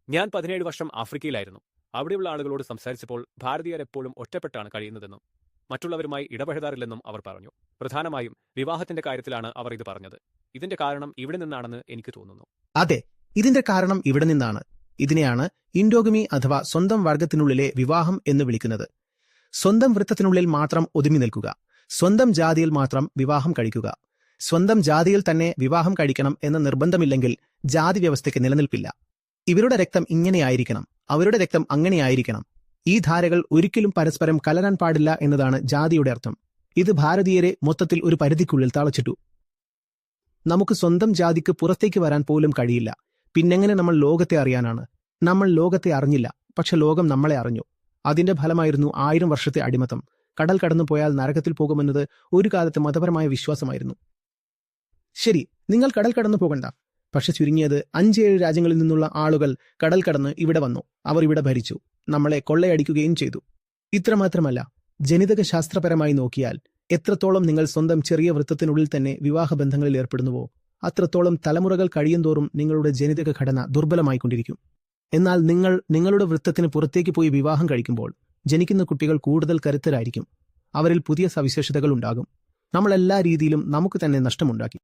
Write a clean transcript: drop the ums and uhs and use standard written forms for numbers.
ഞാൻ 17 വർഷം ആഫ്രിക്കയിലായിരുന്നു. അവിടെയുള്ള ആളുകളോട് സംസാരിച്ചപ്പോൾ ഭാരതീയർ എപ്പോഴും ഒറ്റപ്പെട്ടാണ് കഴിയുന്നതെന്നും മറ്റുള്ളവരുമായി ഇടപഴകാറില്ലെന്നും അവർ പറഞ്ഞു. പ്രധാനമായും വിവാഹത്തിന്റെ കാര്യത്തിലാണ് അവർ ഇത് പറഞ്ഞത്. ഇതിന്റെ കാരണം ഇവിടെ നിന്നാണെന്ന് എനിക്ക് തോന്നുന്നു. അതെ, ഇതിന്റെ കാരണം ഇവിടെ നിന്നാണ്. ഇതിനെയാണ് ഇൻഡോഗമി അഥവാ സ്വന്തം വർഗത്തിനുള്ളിലെ വിവാഹം എന്ന് വിളിക്കുന്നത്. സ്വന്തം വൃത്തത്തിനുള്ളിൽ മാത്രം ഒതുങ്ങി നിൽക്കുക, സ്വന്തം ജാതിയിൽ മാത്രം വിവാഹം കഴിക്കുക. സ്വന്തം ജാതിയിൽ തന്നെ വിവാഹം കഴിക്കണം എന്ന നിർബന്ധമില്ലെങ്കിൽ ജാതി വ്യവസ്ഥയ്ക്ക് നിലനിൽപ്പില്ല. ഇവരുടെ രക്തം ഇങ്ങനെയായിരിക്കണം, അവരുടെ രക്തം അങ്ങനെയായിരിക്കണം. ഈ ധാരകൾ ഒരിക്കലും പരസ്പരം കലരാൻ പാടില്ല എന്നതാണ് ജാതിയുടെ അർത്ഥം. ഇത് ഭാരതീയരെ മൊത്തത്തിൽ ഒരു പരിധിക്കുള്ളിൽ തളച്ചിട്ടു. നമുക്ക് സ്വന്തം ജാതിക്ക് പുറത്തേക്ക് വരാൻ പോലും കഴിയില്ല. പിന്നെങ്ങനെ നമ്മൾ ലോകത്തെ അറിയാനാണ്? നമ്മൾ ലോകത്തെ അറിഞ്ഞില്ല, പക്ഷെ ലോകം നമ്മളെ അറിഞ്ഞു. അതിന്റെ ഫലമായിരുന്നു 1000 വർഷത്തെ അടിമത്തം. കടൽ കടന്നു പോയാൽ നരകത്തിൽ പോകുമെന്നത് ഒരു കാലത്ത് മതപരമായ വിശ്വാസമായിരുന്നു. ശരി, നിങ്ങൾ കടൽ കടന്നു പോകണ്ട. പക്ഷെ ചുരുങ്ങിയത് 5-7 രാജ്യങ്ങളിൽ നിന്നുള്ള ആളുകൾ കടൽ കടന്ന് ഇവിടെ വന്നു. അവർ ഇവിടെ ഭരിച്ചു, നമ്മളെ കൊള്ളയടിക്കുകയും ചെയ്തു. ഇത്രമാത്രമല്ല, ജനിതക ശാസ്ത്രപരമായി നോക്കിയാൽ എത്രത്തോളം നിങ്ങൾ സ്വന്തം ചെറിയ വൃത്തത്തിനുള്ളിൽ തന്നെ വിവാഹബന്ധങ്ങളിൽ ഏർപ്പെടുന്നുവോ അത്രത്തോളം തലമുറകൾ കഴിയുന്തോറും നിങ്ങളുടെ ജനിതക ഘടന ദുർബലമായിക്കൊണ്ടിരിക്കും. എന്നാൽ നിങ്ങൾ നിങ്ങളുടെ വൃത്തത്തിന് പുറത്തേക്ക് പോയി വിവാഹം കഴിക്കുമ്പോൾ ജനിക്കുന്ന കുട്ടികൾ കൂടുതൽ കരുത്തരായിരിക്കും. അവരിൽ പുതിയ സവിശേഷതകൾ ഉണ്ടാകും. നമ്മൾ എല്ലാ രീതിയിലും നമുക്ക് തന്നെ നഷ്ടമുണ്ടാക്കി.